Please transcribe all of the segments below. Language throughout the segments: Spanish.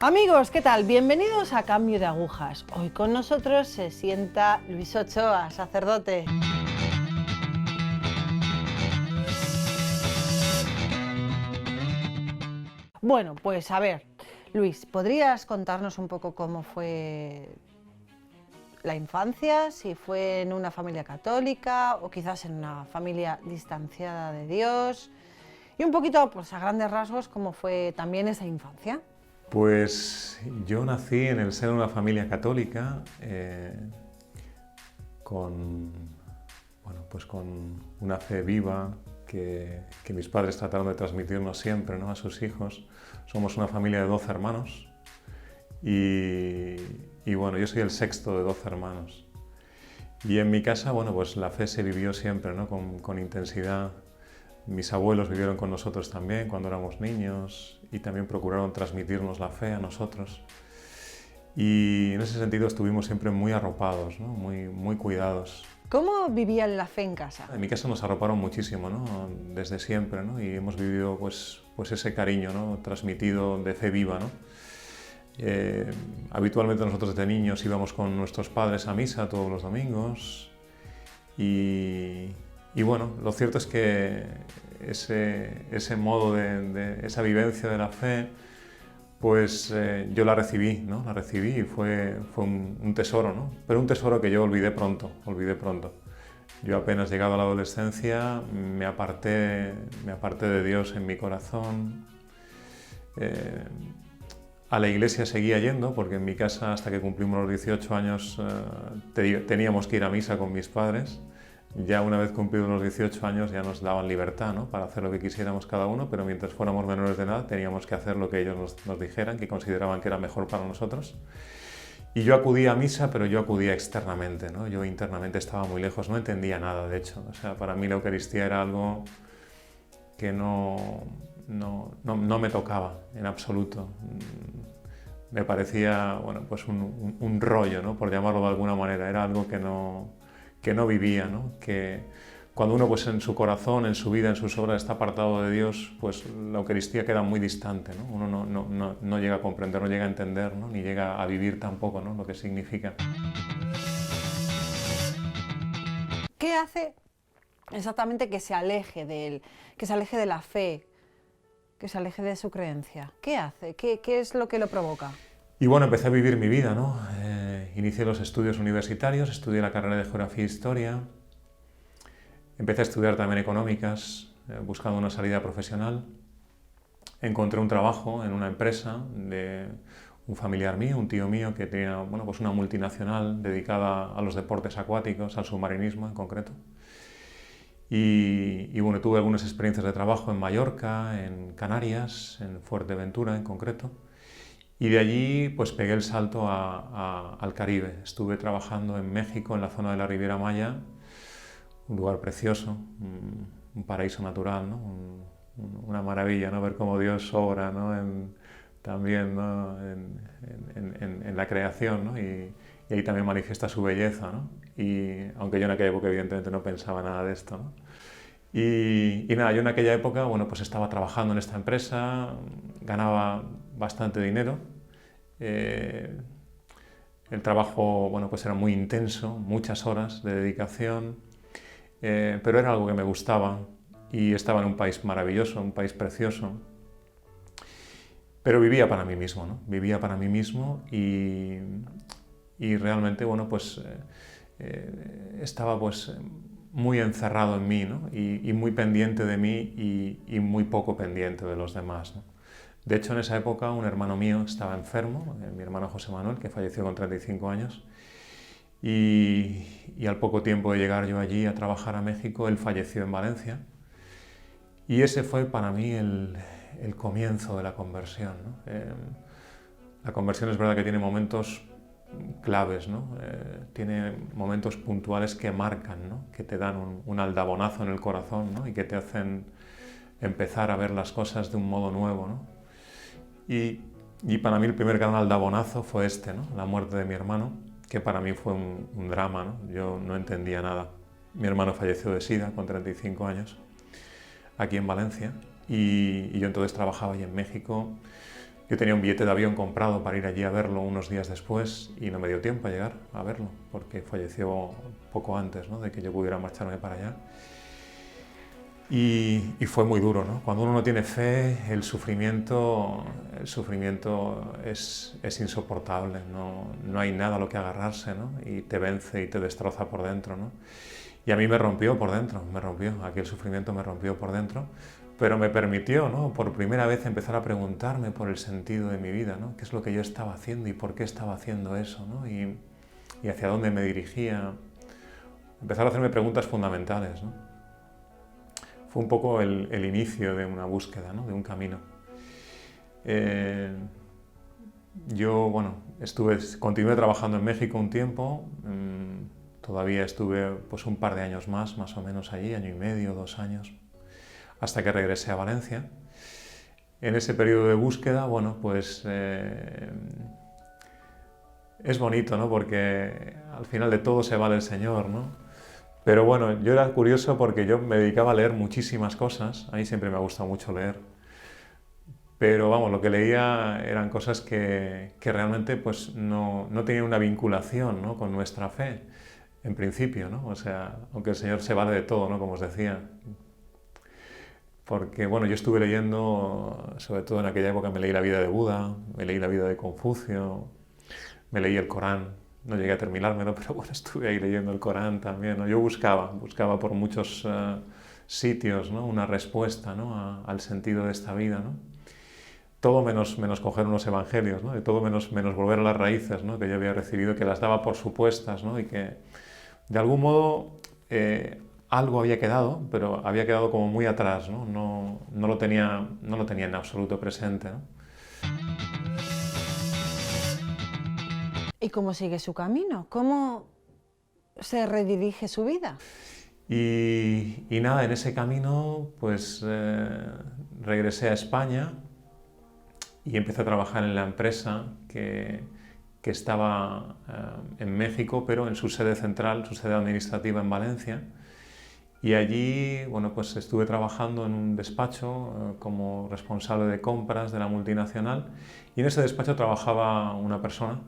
Amigos, ¿qué tal? Bienvenidos a Cambio de Agujas. Hoy con nosotros se sienta Luis Ochoa, sacerdote. Bueno, pues a ver, Luis, ¿podrías contarnos un poco cómo fue la infancia? Si fue en una familia católica o quizás en una familia distanciada de Dios. Y un poquito, pues a grandes rasgos, cómo fue también esa infancia. Pues yo nací en el seno de una familia católica con una fe viva que mis padres trataron de transmitirnos siempre, ¿no?, a sus hijos. Somos una familia de 12 hermanos y bueno, yo soy el sexto de 12 hermanos. Y en mi casa, bueno, pues la fe se vivió siempre, ¿no?, con intensidad. Mis abuelos vivieron con nosotros también cuando éramos niños y también procuraron transmitirnos la fe a nosotros. Y en ese sentido estuvimos siempre muy arropados, ¿no?, muy cuidados. ¿Cómo vivían la fe en casa? En mi casa nos arroparon muchísimo, ¿no?, desde siempre, ¿no?, y hemos vivido pues ese cariño, ¿no?, transmitido de fe viva, ¿no? Habitualmente nosotros desde niños íbamos con nuestros padres a misa todos los domingos y bueno, lo cierto es que ese modo esa vivencia de la fe, pues yo la recibí, ¿no? La recibí y fue un tesoro, ¿no? Pero un tesoro que yo olvidé pronto. Yo apenas llegado a la adolescencia me aparté de Dios en mi corazón. A la iglesia seguía yendo porque en mi casa hasta que cumplimos los 18 años teníamos que ir a misa con mis padres. Ya una vez cumplidos los 18 años ya nos daban libertad, ¿no?, para hacer lo que quisiéramos cada uno, pero mientras fuéramos menores de edad teníamos que hacer lo que ellos nos dijeran, que consideraban que era mejor para nosotros. Y yo acudía a misa, pero yo acudía externamente, ¿no? Yo internamente estaba muy lejos, no entendía nada, de hecho. O sea, para mí la Eucaristía era algo que no me tocaba en absoluto. Me parecía, bueno, pues un rollo, ¿no?, por llamarlo de alguna manera. Era algo que no vivía, ¿no? Que cuando uno pues en su corazón, en su vida, en sus obras está apartado de Dios, pues la Eucaristía queda muy distante, ¿no? Uno no llega a comprender, no llega a entender, ¿no?, ni llega a vivir tampoco, ¿no?, lo que significa. ¿Qué hace exactamente que se aleje de él, que se aleje de la fe, que se aleje de su creencia? ¿Qué hace? ¿Qué es lo que lo provoca? Y bueno, empecé a vivir mi vida, ¿no? Inicié los estudios universitarios, estudié la carrera de Geografía e Historia, empecé a estudiar también Económicas, buscando una salida profesional. Encontré un trabajo en una empresa de un familiar mío, un tío mío, que tenía, bueno, pues una multinacional dedicada a los deportes acuáticos, al submarinismo en concreto. Y bueno, tuve algunas experiencias de trabajo en Mallorca, en Canarias, en Fuerteventura en concreto. Y de allí pues pegué el salto al Caribe. Estuve trabajando en México, en la zona de la Riviera Maya, un lugar precioso, un paraíso natural, ¿no? Una maravilla, ¿no?, ver cómo Dios obra, ¿no?, también, ¿no?, en la creación, ¿no? Y ahí también manifiesta su belleza, ¿no? Y aunque yo en aquella época evidentemente no pensaba nada de esto, ¿no? Y nada, yo en aquella época, bueno, pues estaba trabajando en esta empresa, ganaba bastante dinero. El trabajo, bueno, pues era muy intenso, muchas horas de dedicación, pero era algo que me gustaba y estaba en un país maravilloso, un país precioso. Pero vivía para mí mismo, ¿no? Vivía para mí mismo y realmente, bueno, pues estaba pues muy encerrado en mí, ¿no?, y muy pendiente de mí y muy poco pendiente de los demás, ¿no? De hecho, en esa época un hermano mío estaba enfermo, mi hermano José Manuel, que falleció con 35 años, y al poco tiempo de llegar yo allí a trabajar a México, él falleció en Valencia. Y ese fue para mí el comienzo de la conversión, ¿no? La conversión es verdad que tiene momentos claves, ¿no? Tiene momentos puntuales que marcan, ¿no?, que te dan un aldabonazo en el corazón, ¿no?, y que te hacen empezar a ver las cosas de un modo nuevo, ¿no? Y para mí el primer gran aldabonazo fue este, ¿no?, la muerte de mi hermano, que para mí fue un drama, ¿no? Yo no entendía nada. Mi hermano falleció de SIDA con 35 años, aquí en Valencia, y yo entonces trabajaba allí en México Yo tenía un billete de avión comprado para ir allí a verlo unos días después y no me dio tiempo a llegar a verlo porque falleció poco antes, ¿no?, de que yo pudiera marcharme para allá. Y fue muy duro, ¿no? Cuando uno no tiene fe, el sufrimiento es insoportable, no hay nada a lo que agarrarse, ¿no? Y te vence y te destroza por dentro, ¿no? Y a mí me rompió por dentro, aquel sufrimiento me rompió por dentro, pero me permitió, ¿no?, por primera vez empezar a preguntarme por el sentido de mi vida, ¿no? ¿Qué es lo que yo estaba haciendo y por qué estaba haciendo eso, ¿no? Y hacia dónde me dirigía. Empezar a hacerme preguntas fundamentales, ¿no? Fue un poco el inicio de una búsqueda, ¿no?, de un camino. Yo, bueno, continué trabajando en México un tiempo, todavía estuve pues un par de años más o menos allí, año y medio, 2 años, hasta que regresé a Valencia. En ese periodo de búsqueda, bueno, pues es bonito, ¿no?, porque al final de todo se vale el Señor, ¿no? Pero bueno, yo era curioso porque yo me dedicaba a leer muchísimas cosas, a mí siempre me ha gustado mucho leer, pero vamos, lo que leía eran cosas que realmente pues no tenían una vinculación, ¿no?, con nuestra fe, en principio, ¿no? O sea, aunque el Señor se vale de todo, ¿no?, como os decía. Porque bueno, yo estuve leyendo, sobre todo en aquella época me leí la vida de Buda, me leí la vida de Confucio, me leí el Corán. No llegué a terminármelo, pero bueno, estuve ahí leyendo el Corán también, ¿no? Yo buscaba por muchos sitios, ¿no?, una respuesta, ¿no?, al sentido de esta vida, ¿no? Todo menos coger unos evangelios, ¿no? Y todo menos volver a las raíces, ¿no?, que yo había recibido, que las daba por supuestas, ¿no? Y que de algún modo algo había quedado, pero había quedado como muy atrás, ¿no? No lo tenía en absoluto presente, ¿no? ¿Y cómo sigue su camino? ¿Cómo se redirige su vida? Y nada, en ese camino pues regresé a España y empecé a trabajar en la empresa que estaba en México, pero en su sede central, su sede administrativa en Valencia. Y allí, bueno, pues estuve trabajando en un despacho como responsable de compras de la multinacional, y en ese despacho trabajaba una persona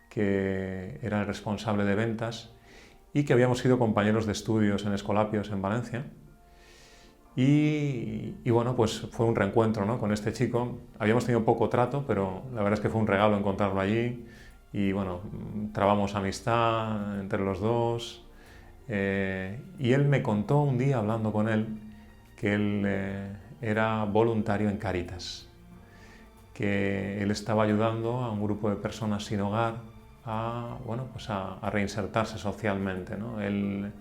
que era el responsable de ventas y que habíamos sido compañeros de estudios en Escolapios en Valencia. Y bueno, pues fue un reencuentro, ¿no?, con este chico. Habíamos tenido poco trato, pero la verdad es que fue un regalo encontrarlo allí. Y bueno, trabamos amistad entre los dos. Y él me contó un día, hablando con él, que él era voluntario en Cáritas, que él estaba ayudando a un grupo de personas sin hogar a reinsertarse socialmente, ¿no? Él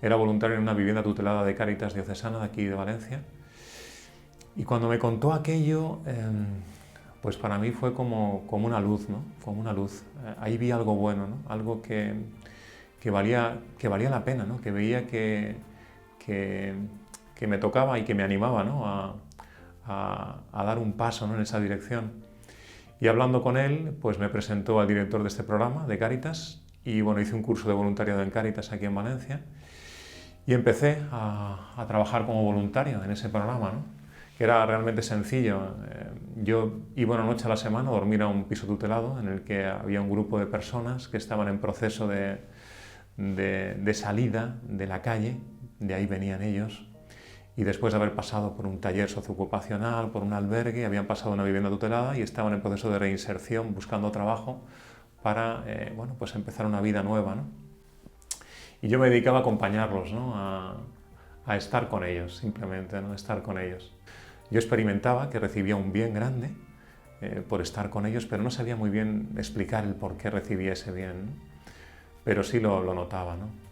era voluntario en una vivienda tutelada de Cáritas diocesana de aquí de Valencia. Y cuando me contó aquello, pues para mí fue como una luz, ¿no? Como una luz. Ahí vi algo bueno, ¿no? Algo que valía la pena, ¿no? Que veía que me tocaba y que me animaba, ¿no?, a dar un paso, ¿no?, en esa dirección. Y hablando con él, pues me presentó al director de este programa, de Cáritas, y bueno, hice un curso de voluntariado en Cáritas aquí en Valencia, y empecé a trabajar como voluntario en ese programa, ¿no?, que era realmente sencillo. Yo iba una noche a la semana a dormir a un piso tutelado en el que había un grupo de personas que estaban en proceso de salida de la calle, de ahí venían ellos, y después de haber pasado por un taller socioocupacional, por un albergue, habían pasado a una vivienda tutelada y estaban en proceso de reinserción, buscando trabajo para pues empezar una vida nueva, ¿no? Y yo me dedicaba a acompañarlos, ¿no?, a estar con ellos, simplemente, ¿no?, estar con ellos. Yo experimentaba que recibía un bien grande por estar con ellos, pero no sabía muy bien explicar el por qué recibía ese bien, ¿no? Pero sí lo notaba, ¿no?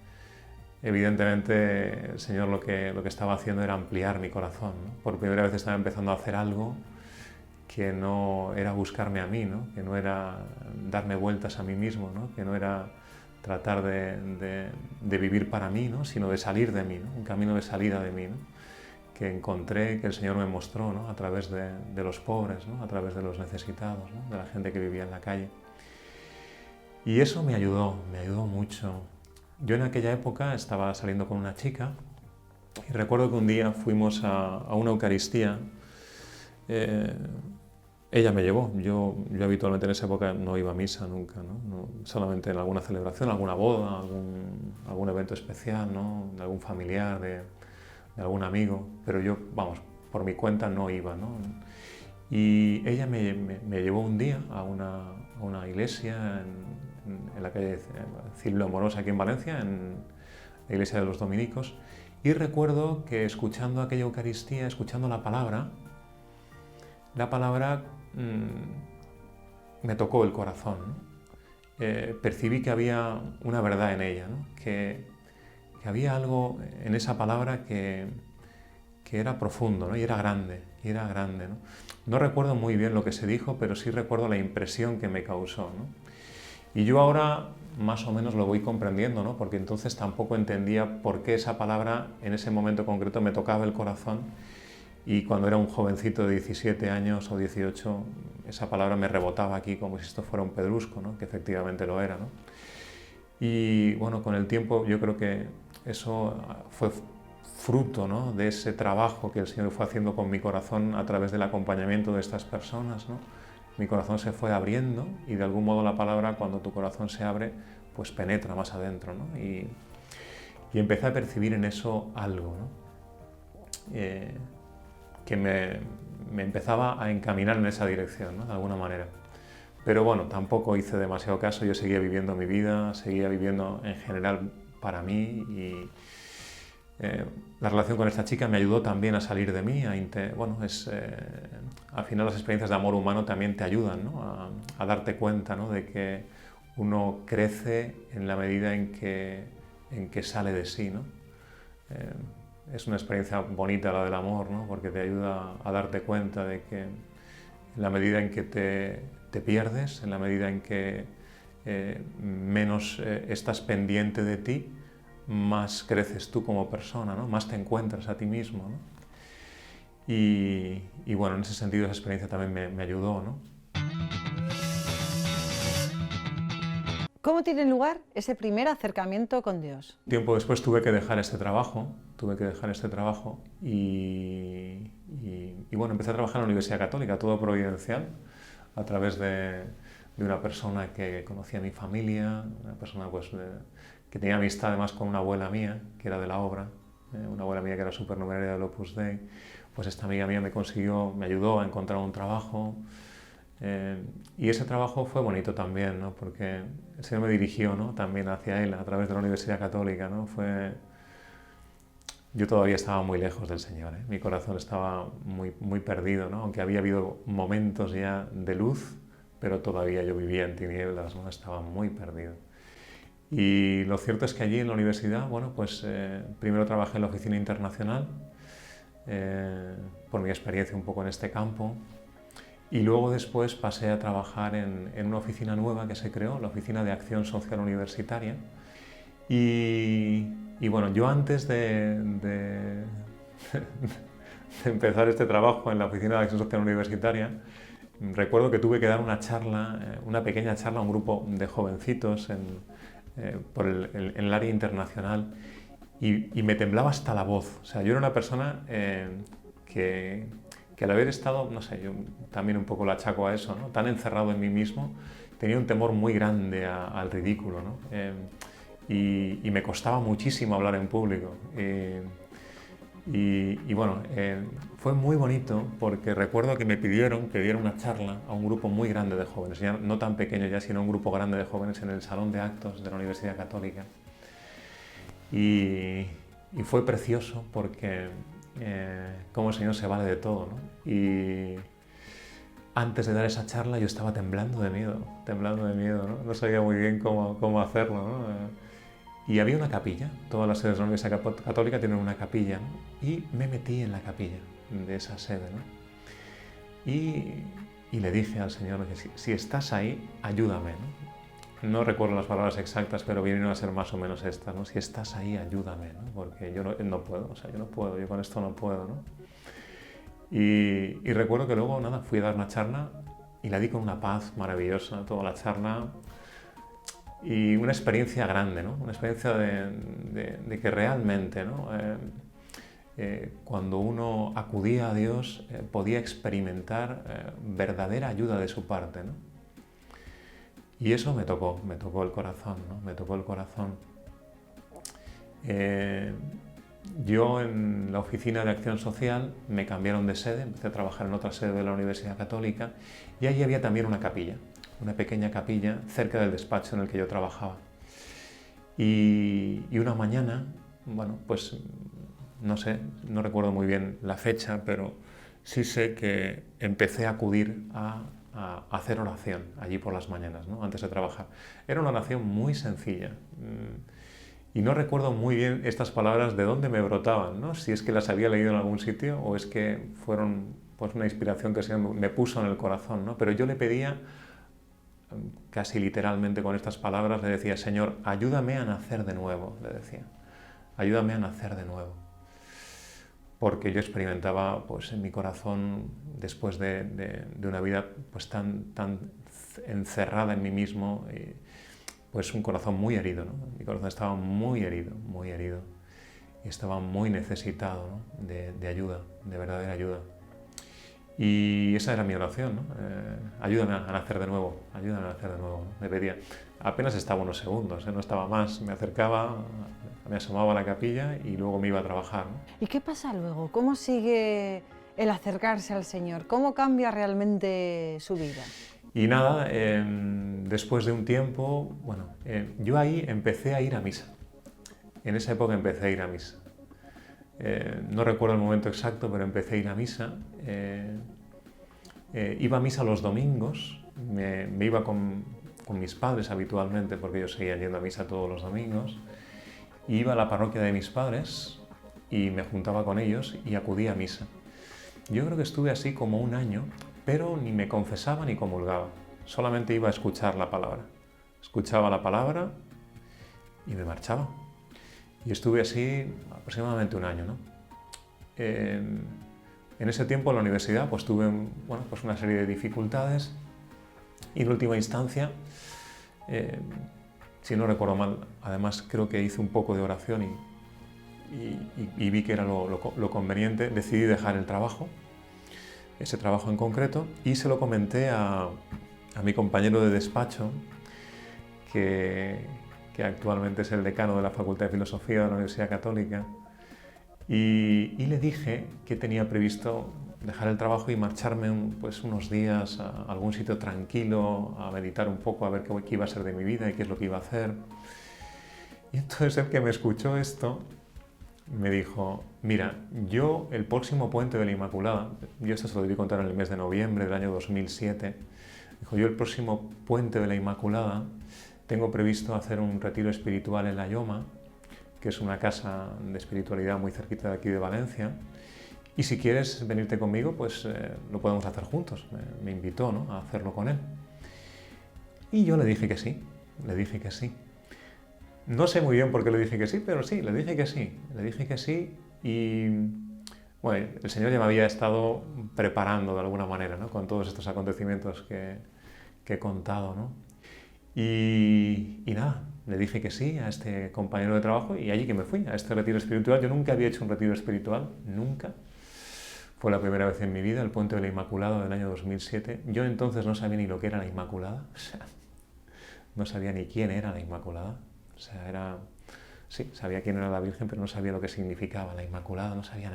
Evidentemente el Señor lo que estaba haciendo era ampliar mi corazón, ¿no? Por primera vez estaba empezando a hacer algo que no era buscarme a mí, ¿no?, que no era darme vueltas a mí mismo, ¿no?, que no era tratar de vivir para mí, ¿no?, sino de salir de mí, ¿no?, un camino de salida de mí, ¿no?, que encontré, que el Señor me mostró, ¿no?, a través de los pobres, ¿no?, a través de los necesitados, ¿no?, de la gente que vivía en la calle. Y eso me ayudó mucho. Yo en aquella época estaba saliendo con una chica y recuerdo que un día fuimos a una Eucaristía. Ella me llevó. Yo habitualmente en esa época no iba a misa nunca, ¿no? Solamente en alguna celebración, alguna boda, algún evento especial, ¿no? De algún familiar, de algún amigo, pero yo, vamos, por mi cuenta no iba, ¿no? Y ella me llevó un día a una iglesia en la calle Cirilo Amorós, aquí en Valencia, en la iglesia de los dominicos, y recuerdo que escuchando aquella Eucaristía, escuchando la palabra me tocó el corazón, ¿no? Percibí que había una verdad en ella, ¿no? que había algo en esa palabra que era profundo, ¿no? y era grande, ¿no? No recuerdo muy bien lo que se dijo, pero sí recuerdo la impresión que me causó, ¿no? Y yo ahora más o menos lo voy comprendiendo, ¿no? Porque entonces tampoco entendía por qué esa palabra en ese momento concreto me tocaba el corazón, y cuando era un jovencito de 17 años o 18, esa palabra me rebotaba aquí como si esto fuera un pedrusco, ¿no? Que efectivamente lo era, ¿no? Y bueno, con el tiempo yo creo que eso fue fruto, ¿no? De ese trabajo que el Señor fue haciendo con mi corazón a través del acompañamiento de estas personas, ¿no? Mi corazón se fue abriendo y de algún modo la palabra, cuando tu corazón se abre, pues penetra más adentro, ¿no? Y empecé a percibir en eso algo, ¿no? Que me empezaba a encaminar en esa dirección, ¿no? De alguna manera. Pero bueno, tampoco hice demasiado caso, yo seguía viviendo mi vida, seguía viviendo en general para mí, y la relación con esta chica me ayudó también a salir de mí, al final las experiencias de amor humano también te ayudan, ¿no? a darte cuenta, ¿no? De que uno crece en la medida en que sale de sí, ¿no? Es una experiencia bonita la del amor, ¿no? Porque te ayuda a darte cuenta de que en la medida en que te pierdes, en la medida en que menos estás pendiente de ti, más creces tú como persona, ¿no? Más te encuentras a ti mismo, ¿no? Y bueno, en ese sentido esa experiencia también me ayudó, ¿no? ¿Cómo tiene lugar ese primer acercamiento con Dios? Tiempo después tuve que dejar este trabajo, y bueno, empecé a trabajar en la Universidad Católica, todo providencial, a través de una persona que conocía a mi familia, una persona pues, que tenía amistad además con una abuela mía, que era de la obra, una abuela mía que era supernumeraria del Opus Dei. Pues esta amiga mía me ayudó a encontrar un trabajo, y ese trabajo fue bonito también, ¿no? Porque el Señor me dirigió, ¿no? También hacia Él a través de la Universidad Católica, ¿no? Yo todavía estaba muy lejos del Señor, ¿eh? Mi corazón estaba muy perdido, ¿no? Aunque había habido momentos ya de luz, pero todavía yo vivía en tinieblas, ¿no? Estaba muy perdido. Y lo cierto es que allí en la universidad, bueno, pues primero trabajé en la oficina internacional, por mi experiencia un poco en este campo, y luego después pasé a trabajar en una oficina nueva que se creó, la Oficina de Acción Social Universitaria. Y bueno, yo antes de empezar este trabajo en la Oficina de Acción Social Universitaria, recuerdo que tuve que dar una charla, una pequeña charla a un grupo de jovencitos en el área internacional, y me temblaba hasta la voz. O sea, yo era una persona que al haber estado, no sé, yo también un poco lo achaco a eso, ¿no? Tan encerrado en mí mismo, tenía un temor muy grande al ridículo, ¿no? Y me costaba muchísimo hablar en público. Y bueno, fue muy bonito porque recuerdo que me pidieron que diera una charla a un grupo muy grande de jóvenes, ya no tan pequeño ya, sino un grupo grande de jóvenes en el Salón de Actos de la Universidad Católica. Y fue precioso porque cómo el Señor se vale de todo, ¿no? Y antes de dar esa charla yo estaba temblando de miedo, ¿no? No sabía muy bien cómo hacerlo, ¿no? Y había una capilla, todas las sedes de la Universidad Católica tienen una capilla, ¿no? Y me metí en la capilla de esa sede, ¿no? Y le dije al Señor que si estás ahí, ayúdame, ¿no? No recuerdo las palabras exactas, pero vinieron a ser más o menos estas, ¿no? Si estás ahí, ayúdame, ¿no? Porque yo no puedo, o sea, yo con esto no puedo, ¿no? Y recuerdo que luego, nada, fui a dar una charla y la di con una paz maravillosa, toda la charla, y una experiencia grande, ¿no? Una experiencia de que realmente, ¿no? cuando uno acudía a Dios, podía experimentar verdadera ayuda de su parte, ¿no? Y eso me tocó el corazón, ¿no? Me tocó el corazón. Yo en la oficina de acción social me cambiaron de sede, empecé a trabajar en otra sede de la Universidad Católica y allí había también una capilla, una pequeña capilla cerca del despacho en el que yo trabajaba. Y una mañana, bueno, pues no sé, no recuerdo muy bien la fecha, pero sí sé que empecé a acudir a hacer oración allí por las mañanas, ¿no? Antes de trabajar. Era una oración muy sencilla. Y no recuerdo muy bien estas palabras de dónde me brotaban, ¿no? Si es que las había leído en algún sitio o es que fueron pues, una inspiración que se me puso en el corazón, ¿no? Pero yo le pedía, casi literalmente con estas palabras, le decía, Señor, ayúdame a nacer de nuevo, le decía. Ayúdame a nacer de nuevo. Porque yo experimentaba pues, en mi corazón, después de una vida pues, tan encerrada en mí mismo, pues un corazón muy herido, ¿no? Mi corazón estaba muy herido, y estaba muy necesitado, ¿no? de ayuda, de verdadera ayuda. Y esa era mi oración, ¿no? Ayúdame a nacer de nuevo, ayúdame a nacer de nuevo, ¿no? Me pedía. Apenas estaba unos segundos, no estaba más, me acercaba, me asomaba a la capilla y luego me iba a trabajar, ¿no? ¿Y qué pasa luego? ¿Cómo sigue el acercarse al Señor? ¿Cómo cambia realmente su vida? Y nada, después de un tiempo, bueno, yo ahí empecé a ir a misa. En esa época empecé a ir a misa. No recuerdo el momento exacto, pero empecé a ir a misa. Iba a misa los domingos, me iba con mis padres habitualmente, porque ellos seguían yendo a misa todos los domingos. Iba a la parroquia de mis padres y me juntaba con ellos y acudía a misa. Yo creo que estuve así como un año, pero ni me confesaba ni comulgaba. Solamente iba a escuchar la palabra. Escuchaba la palabra y me marchaba. Y estuve así aproximadamente un año, ¿no? En ese tiempo en la universidad pues tuve bueno, pues una serie de dificultades y en última instancia, si no recuerdo mal, además creo que hice un poco de oración y vi que era lo conveniente, decidí dejar el trabajo, ese trabajo en concreto, y se lo comenté a mi compañero de despacho, que actualmente es el decano de la Facultad de Filosofía de la Universidad Católica, y le dije que tenía previsto dejar el trabajo y marcharme pues unos días a algún sitio tranquilo, a meditar un poco, a ver qué iba a ser de mi vida y qué es lo que iba a hacer. Y entonces el que me escuchó esto me dijo, mira, yo el próximo puente de la Inmaculada, yo esto se lo debí contar en el mes de noviembre del año 2007, dijo, yo el próximo puente de la Inmaculada tengo previsto hacer un retiro espiritual en La Lloma, que es una casa de espiritualidad muy cerquita de aquí de Valencia, y si quieres venirte conmigo, pues lo podemos hacer juntos. Me invitó, ¿no?, a hacerlo con él. Y yo le dije que sí, le dije que sí. No sé muy bien por qué le dije que sí, pero sí, le dije que sí, y bueno, el Señor ya me había estado preparando de alguna manera, ¿no?, con todos estos acontecimientos que he contado, ¿no? Y nada, le dije que sí a este compañero de trabajo y allí que me fui, a este retiro espiritual. Yo nunca había hecho un retiro espiritual, nunca. Fue la primera vez en mi vida, el Puente de la Inmaculada del año 2007. Yo entonces no sabía ni lo que era la Inmaculada, o sea, no sabía ni quién era la Inmaculada. O sea, sí, sabía quién era la Virgen, pero no sabía lo que significaba la Inmaculada, no sabía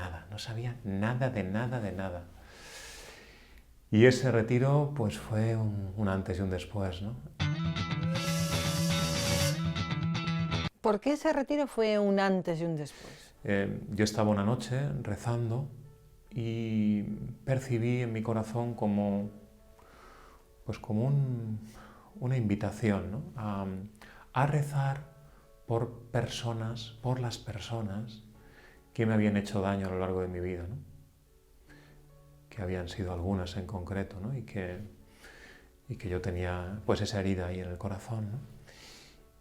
nada de nada. Y ese retiro pues fue un antes y un después, ¿no? ¿Por qué ese retiro fue un antes y un después? Yo estaba una noche rezando y percibí en mi corazón como una invitación, ¿no?, a rezar por las personas que me habían hecho daño a lo largo de mi vida, ¿no?, que habían sido algunas en concreto, ¿no?, y que yo tenía pues esa herida ahí en el corazón, ¿no?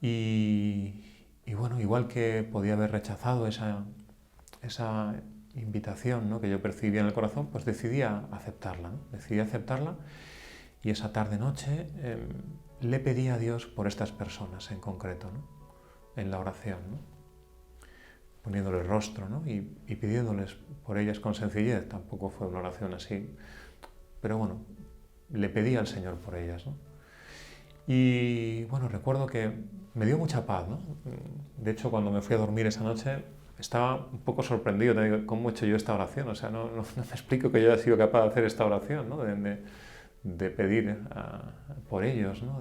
Y bueno, igual que podía haber rechazado esa invitación, ¿no?, que yo percibía en el corazón, pues decidí aceptarla, ¿no? Decidí aceptarla y esa tarde-noche le pedí a Dios por estas personas en concreto, ¿no?, en la oración, ¿no? poniéndoles rostro, ¿no? y pidiéndoles por ellas con sencillez. Tampoco fue una oración así, pero bueno, le pedí al Señor por ellas, ¿no? Y bueno, recuerdo que me dio mucha paz, ¿no? De hecho, cuando me fui a dormir esa noche, estaba un poco sorprendido de cómo he hecho yo esta oración. O sea, no me explico que yo haya sido capaz de hacer esta oración, ¿no? De pedir por ellos, ¿no?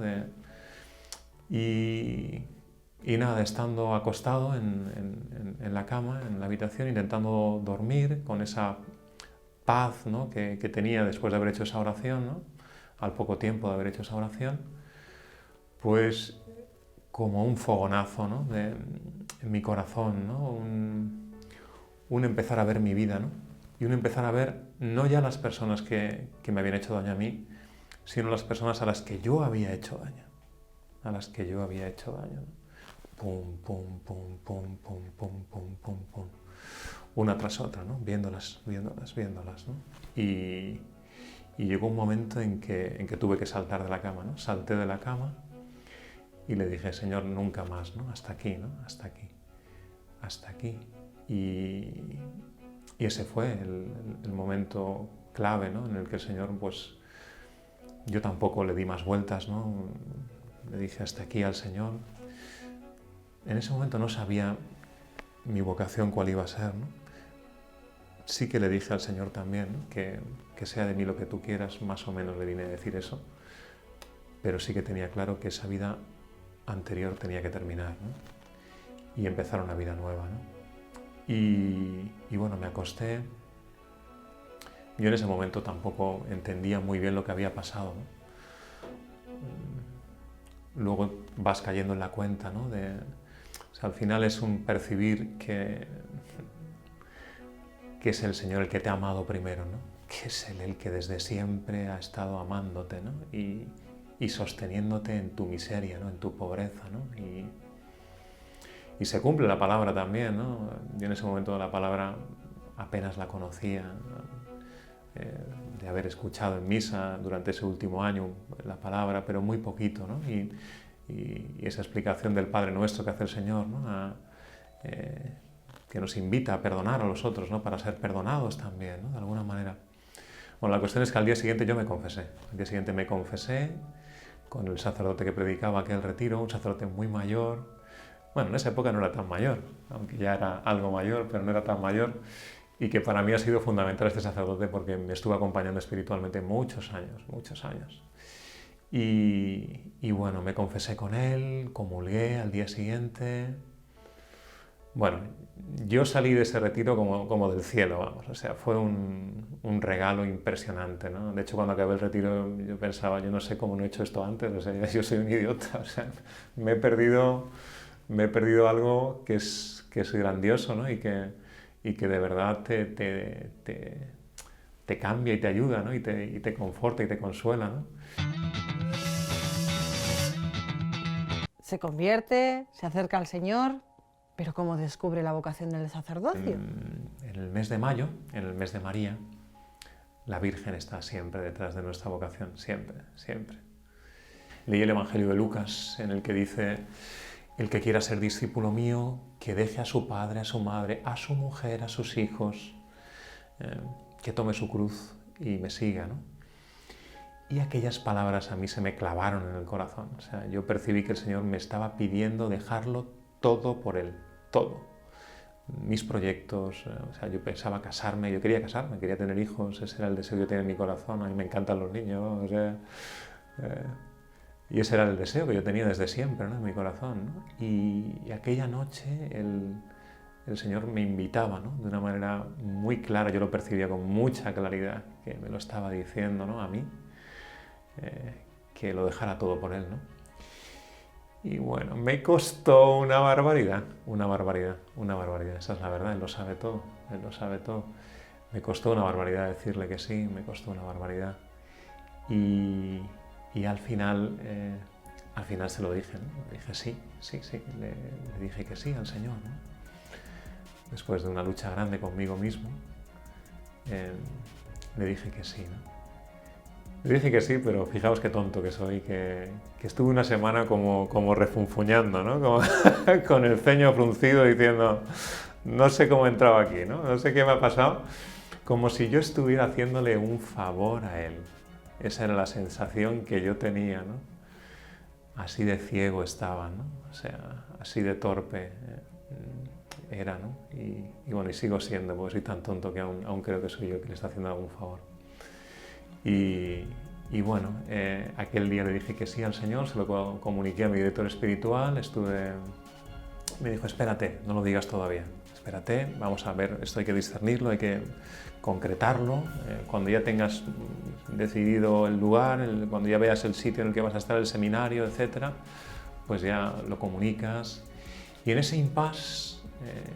Y nada, estando acostado en la cama, en la habitación, intentando dormir con esa paz, ¿no? que tenía después de haber hecho esa oración, ¿no? Al poco tiempo de haber hecho esa oración, pues como un fogonazo, ¿no? En mi corazón, ¿no? Un empezar a ver mi vida, ¿no? Y un empezar a ver no ya las personas que me habían hecho daño a mí, sino las personas a las que yo había hecho daño. A las que yo había hecho daño, ¿no? Pum, pum, pum, pum, pum, pum, pum, pum, pum. Una tras otra, ¿no? Viéndolas, ¿no? Y llegó un momento en que tuve que saltar de la cama, ¿no? Salté de la cama y le dije, Señor, nunca más, ¿no? Hasta aquí, ¿no? Hasta aquí. Hasta aquí. Y ese fue el momento clave, ¿no? En el que el Señor, pues, yo tampoco le di más vueltas, ¿no? Le dije hasta aquí al Señor. En ese momento no sabía mi vocación cuál iba a ser, ¿no? Sí que le dije al Señor también, ¿no? que sea de mí lo que tú quieras, más o menos le vine a decir eso, pero sí que tenía claro que esa vida anterior tenía que terminar, ¿no? Y empezar una vida nueva, ¿no? Y bueno, me acosté. Yo en ese momento tampoco entendía muy bien lo que había pasado, ¿no? Luego vas cayendo en la cuenta, ¿no? O sea, al final es un percibir que es el Señor el que te ha amado primero, ¿no? Que es Él el que desde siempre ha estado amándote, ¿no? Y sosteniéndote en tu miseria, ¿no? En tu pobreza, ¿no? Y se cumple la palabra también, ¿no? Yo en ese momento la palabra apenas la conocía, ¿no? De haber escuchado en misa durante ese último año la palabra, pero muy poquito, ¿no? Y esa explicación del Padre Nuestro que hace el Señor, ¿no? Que nos invita a perdonar a los otros, ¿no? Para ser perdonados también, ¿no? De alguna manera. Bueno, la cuestión es que al día siguiente yo me confesé. Al día siguiente me confesé con el sacerdote que predicaba aquel retiro, un sacerdote muy mayor. Bueno, en esa época no era tan mayor, aunque ya era algo mayor, pero no era tan mayor. Y que para mí ha sido fundamental este sacerdote porque me estuvo acompañando espiritualmente muchos años, muchos años. Y bueno, me confesé con él, comulgué al día siguiente. Bueno, yo salí de ese retiro como del cielo, vamos. O sea, fue un regalo impresionante, ¿no? De hecho, cuando acabé el retiro yo pensaba, yo no sé cómo no he hecho esto antes, o sea, yo soy un idiota, o sea, me he perdido algo que es grandioso, ¿no? Y que de verdad te cambia y te ayuda, ¿no? Y te conforta y te consuela, ¿no? Se convierte, se acerca al Señor, pero ¿cómo descubre la vocación del sacerdocio? En el mes de mayo, en el mes de María, la Virgen está siempre detrás de nuestra vocación, siempre, siempre. Leí el Evangelio de Lucas, en el que dice: el que quiera ser discípulo mío, que deje a su padre, a su madre, a su mujer, a sus hijos, que tome su cruz y me siga, ¿no? Y aquellas palabras a mí se me clavaron en el corazón. O sea, yo percibí que el Señor me estaba pidiendo dejarlo todo por Él, todo. Mis proyectos, o sea, yo pensaba casarme, yo quería casarme, quería tener hijos, ese era el deseo que yo tenía en mi corazón, a mí me encantan los niños, o sea, y ese era el deseo que yo tenía desde siempre, ¿no? En mi corazón, ¿no? Y aquella noche el Señor me invitaba, ¿no? De una manera muy clara, yo lo percibía con mucha claridad, que me lo estaba diciendo, ¿no? A mí, que lo dejara todo por Él, ¿no? Y bueno, me costó una barbaridad, esa es la verdad, Él lo sabe todo, Él lo sabe todo. Me costó una barbaridad decirle que sí, me costó una barbaridad. Y al final se lo dije, ¿no? Le dije sí, le dije que sí al Señor, ¿no? Después de una lucha grande conmigo mismo, le dije que sí, ¿no? Le dije que sí, pero fijaos qué tonto que soy, que estuve una semana como refunfuñando, ¿no? Como con el ceño fruncido diciendo, No sé cómo he entrado aquí, ¿no? No sé qué me ha pasado. Como si yo estuviera haciéndole un favor a él. Esa era la sensación que yo tenía, ¿no? Así de ciego estaba, ¿no? O sea, así de torpe era, ¿no? Y bueno, y sigo siendo, porque soy tan tonto que aún creo que soy yo que le está haciendo algún favor. Y bueno, aquel día le dije que sí al Señor, se lo comuniqué a mi director espiritual, me dijo, espérate, no lo digas todavía, espérate, vamos a ver, esto hay que discernirlo, hay que concretarlo, cuando ya tengas decidido el lugar, cuando ya veas el sitio en el que vas a estar, el seminario, etcétera, pues ya lo comunicas. Y en ese impasse,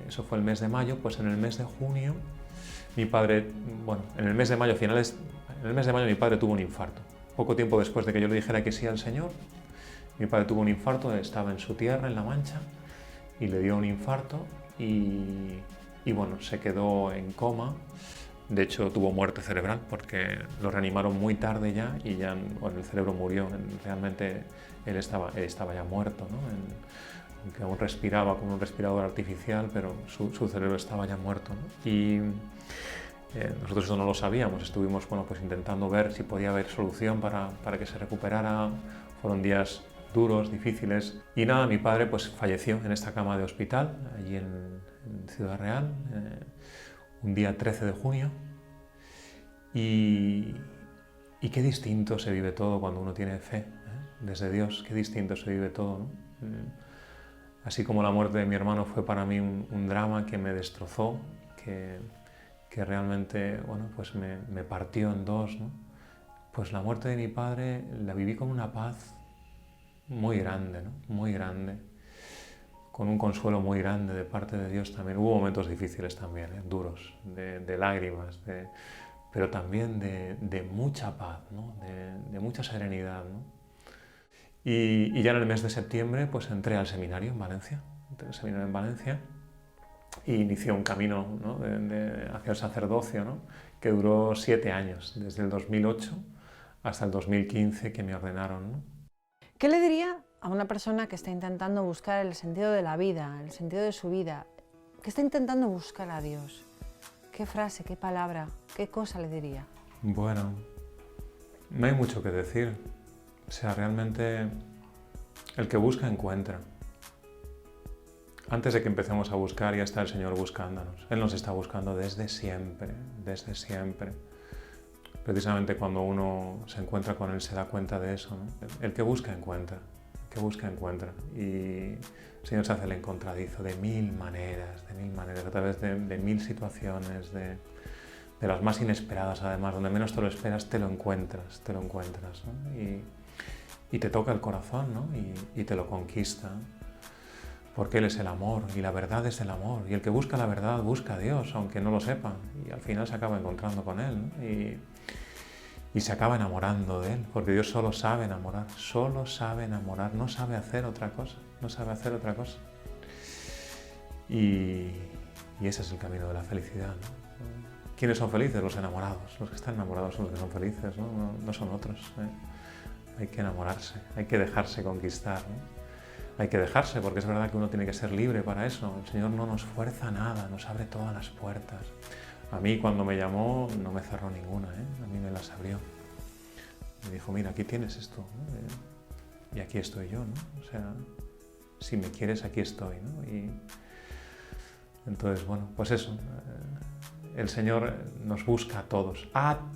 eso fue el mes de mayo, pues en el mes de junio, mi padre, bueno, en el mes de mayo, en el mes de mayo mi padre tuvo un infarto. Poco tiempo después de que yo le dijera que sí al Señor, mi padre tuvo un infarto, estaba en su tierra, en La Mancha, y le dio un infarto y bueno, se quedó en coma. De hecho, tuvo muerte cerebral porque lo reanimaron muy tarde ya y ya, bueno, el cerebro murió. Realmente él estaba ya muerto, ¿no? Aunque aún respiraba con un respirador artificial, pero su cerebro estaba ya muerto, ¿no? Y nosotros eso no lo sabíamos, estuvimos, bueno, pues intentando ver si podía haber solución para que se recuperara. Fueron días duros, difíciles, y nada, mi padre pues falleció en esta cama de hospital, allí en Ciudad Real, un día 13 de junio, y qué distinto se vive todo cuando uno tiene fe, desde Dios, qué distinto se vive todo, ¿no? Así como la muerte de mi hermano fue para mí un drama que me destrozó, que realmente, bueno, pues me partió en dos, ¿no? Pues la muerte de mi padre la viví con una paz muy grande, ¿no? Muy grande, con un consuelo muy grande de parte de Dios también. Hubo momentos difíciles también, duros, de lágrimas, pero también de mucha paz, ¿no? de mucha serenidad, ¿no? Y ya en el mes de septiembre pues entré al seminario en Valencia, y inicié un camino, ¿no? hacia el sacerdocio, ¿no? Que duró 7 años, desde el 2008 hasta el 2015 que me ordenaron, ¿no? ¿Qué le diría a una persona que está intentando buscar el sentido de la vida, el sentido de su vida, que está intentando buscar a Dios? ¿Qué frase, qué palabra, qué cosa le diría? Bueno, no hay mucho que decir. O sea, realmente el que busca encuentra. Antes de que empecemos a buscar, ya está el Señor buscándonos. Él nos está buscando desde siempre, desde siempre. Precisamente cuando uno se encuentra con Él se da cuenta de eso, ¿no? El que busca encuentra, el que busca encuentra. Y el Señor se hace el encontradizo de mil maneras, a través de mil situaciones, de las más inesperadas además, donde menos te lo esperas te lo encuentras, ¿no? Y te toca el corazón, ¿no? Y te lo conquista, porque Él es el amor y la verdad es el amor. Y el que busca la verdad busca a Dios, aunque no lo sepa, y al final se acaba encontrando con Él, ¿no? Y se acaba enamorando de Él, porque Dios solo sabe enamorar, no sabe hacer otra cosa, Y ese es el camino de la felicidad, ¿no? ¿Quiénes son felices? Los enamorados. Los que están enamorados son los que son felices, ¿no? No son otros, ¿eh? Hay que enamorarse, hay que dejarse conquistar, ¿no? Hay que dejarse, porque es verdad que uno tiene que ser libre para eso. El Señor no nos fuerza nada, nos abre todas las puertas. A mí cuando me llamó no me cerró ninguna, ¿eh? A mí me las abrió. Me dijo, mira, aquí tienes esto, ¿no? Y aquí estoy yo, ¿no? O sea, si me quieres, aquí estoy, ¿no? Y entonces, bueno, pues eso. El Señor nos busca a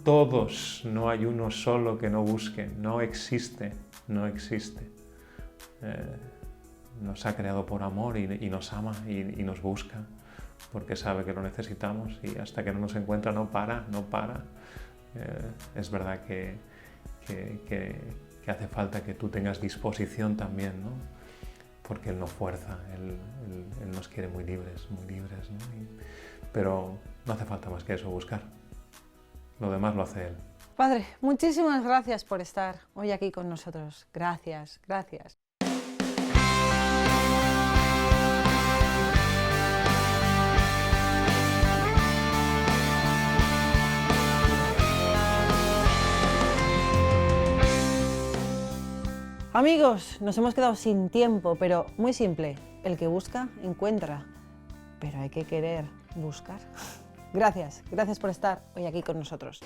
todos, no hay uno solo que no busque, no existe. Nos ha creado por amor y nos ama y nos busca, porque sabe que lo necesitamos y hasta que no nos encuentra no para. Es verdad que hace falta que tú tengas disposición también, ¿no? Porque Él no fuerza, Él nos quiere muy libres, ¿no? Pero no hace falta más que eso, buscar. Lo demás lo hace Él. Padre, muchísimas gracias por estar hoy aquí con nosotros. Gracias. Amigos, nos hemos quedado sin tiempo, pero muy simple. El que busca, encuentra. pero hay que querer buscar. Gracias por estar hoy aquí con nosotros.